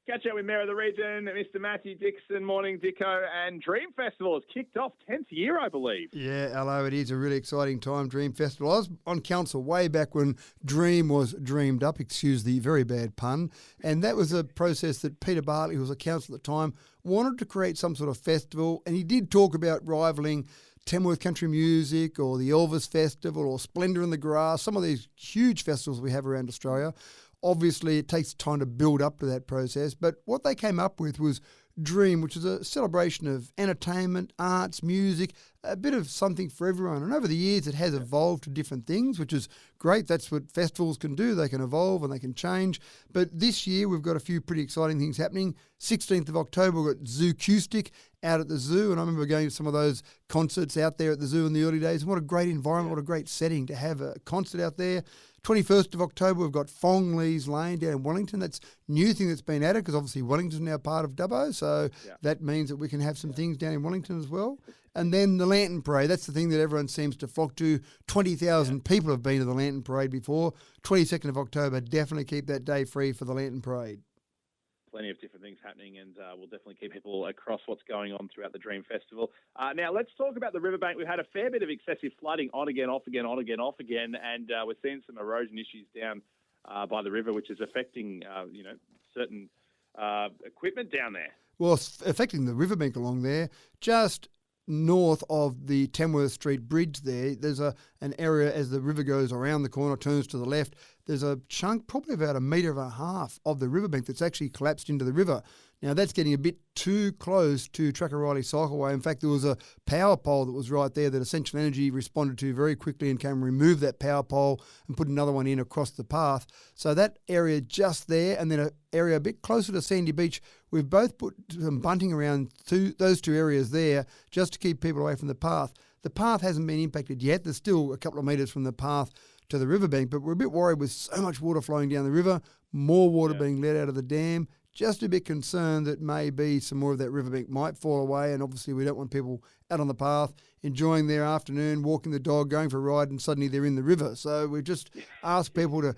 Catch up with Mayor of the Region, Mr. Matthew Dixon. Morning, Dicko. And Dream Festival has kicked off 10th year, I believe. Yeah, hello. It is a really exciting time, Dream Festival. I was on council way back when Dream was dreamed up, excuse the very bad pun, and that was a process that Peter Bartley, who was a council at the time, wanted to create some sort of festival, and he did talk about rivalling Tamworth Country Music or the Elvis Festival or Splendour in the Grass, some of these huge festivals we have around Australia. Obviously, it takes time to build up to that process, but what they came up with was Dream, which is a celebration of entertainment, arts, music, a bit of something for everyone. And over the years, it has evolved to different things, which is great. That's what festivals can do. They can evolve and they can change. But this year, we've got a few pretty exciting things happening. 16th of October, we've got Zoo Acoustic out at the zoo. And I remember going to some of those concerts out there at the zoo in the early days. And what a great environment, what a great setting to have a concert out there. 21st of October, we've got Fong Lee's Lane down in Wellington. That's a new thing that's been added because obviously Wellington's now part of Dubbo, so that means that we can have some things down in Wellington as well. And then the Lantern Parade, that's the thing that everyone seems to flock to. 20,000 people have been to the Lantern Parade before. 22nd of October, definitely keep that day free for the Lantern Parade. Plenty of different things happening, and we'll definitely keep people across what's going on throughout the Dream Festival. Now, let's talk about the riverbank. We've had a fair bit of excessive flooding on again, off again, on again, off again, and we're seeing some erosion issues down by the river, which is affecting, certain equipment down there. Well, it's affecting the riverbank along there. Just north of the Tamworth Street Bridge there's an area as the river goes around the corner, turns to the left. There's a chunk, probably about 1.5 metres of the riverbank that's actually collapsed into the river. Now, that's getting a bit too close to Tracker Riley Cycleway. In fact, there was a power pole that was right there that Essential Energy responded to very quickly and came and removed that power pole and put another one in across the path. So that area just there, and then an area a bit closer to Sandy Beach, we've both put some bunting around those two areas there just to keep people away from the path. The path hasn't been impacted yet. There's still a couple of metres from the path to the riverbank, but we're a bit worried with so much water flowing down the river, more water being let out of the dam. Just a bit concerned that maybe some more of that riverbank might fall away, and obviously we don't want people out on the path enjoying their afternoon, walking the dog, going for a ride, and suddenly they're in the river. So we just ask people to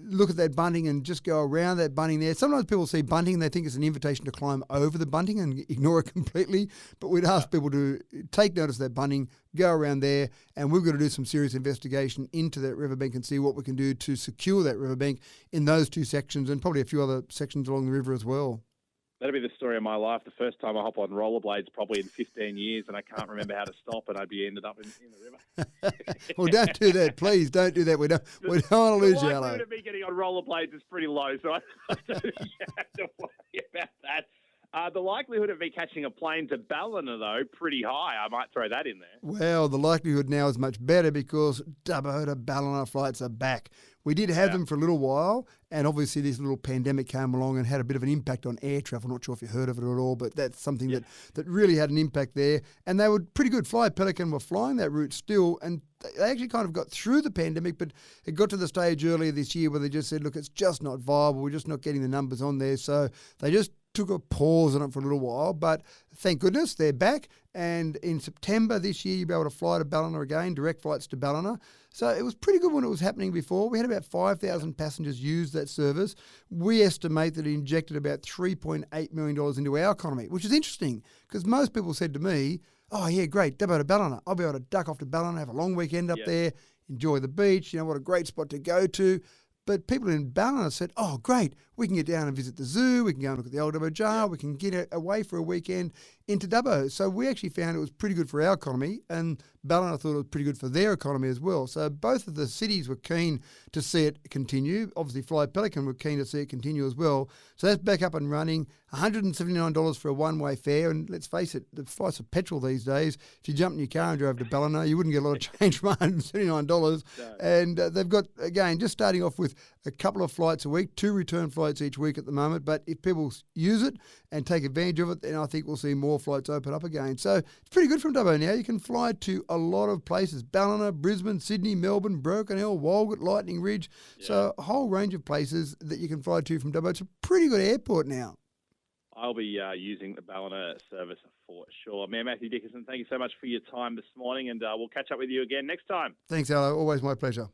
look at that bunting and just go around that bunting there. Sometimes people see bunting and they think it's an invitation to climb over the bunting and ignore it completely, but we'd ask people to take notice of that bunting, go around there, and we've got to do some serious investigation into that riverbank and see what we can do to secure that riverbank in those two sections and probably a few other sections along the river as well. That'll be the story of my life. The first time I hop on rollerblades probably in 15 years, and I can't remember how to stop, and I'd be ended up in the river. Well, don't do that, please. Don't do that. We don't want to lose you, The likelihood of me getting on rollerblades is pretty low, so I don't think you have to worry about that. The likelihood of me catching a plane to Ballina, though, pretty high. I might throw that in there. Well, the likelihood now is much better because Dubbo to Ballina flights are back. We did have them for a little while, and obviously this little pandemic came along and had a bit of an impact on air travel. Not sure if you heard of it at all, but that's something that really had an impact there. And they were pretty good. Fly Pelican were flying that route still, and they actually kind of got through the pandemic, but it got to the stage earlier this year where they just said, look, it's just not viable. We're just not getting the numbers on there. So they just took a pause on it for a little while, but thank goodness they're back. And in September this year, you'll be able to fly to Ballina again, direct flights to Ballina. So it was pretty good when it was happening before. We had about 5,000 passengers use that service. We estimate that it injected about $3.8 million into our economy, which is interesting because most people said to me, oh yeah, great, Dubbo to Ballina. I'll be able to duck off to Ballina, have a long weekend up there, enjoy the beach, what a great spot to go to. But people in Ballina said, oh, great, we can get down and visit the zoo, we can go and look at the old Dubbo Jar, we can get away for a weekend into Dubbo. So we actually found it was pretty good for our economy, and Ballina thought it was pretty good for their economy as well. So both of the cities were keen to see it continue. Obviously, Fly Pelican were keen to see it continue as well. So that's back up and running. $179 for a one-way fare, and let's face it, the price of petrol these days, if you jumped in your car and drove to Ballina, you wouldn't get a lot of change from $179. No. And they've got, again, just starting off with a couple of flights a week, 2 return flights each week at the moment, but if people use it and take advantage of it, then I think we'll see more flights open up again. So it's pretty good from Dubbo now. You can fly to a lot of places, Ballina, Brisbane, Sydney, Melbourne, Broken Hill, Walgett, Lightning Ridge. So a whole range of places that you can fly to from Dubbo. It's a pretty good airport now. I'll be using the Ballina service for sure. Mayor Matthew Dickinson, thank you so much for your time this morning, and we'll catch up with you again next time. Thanks, Allo. Always my pleasure.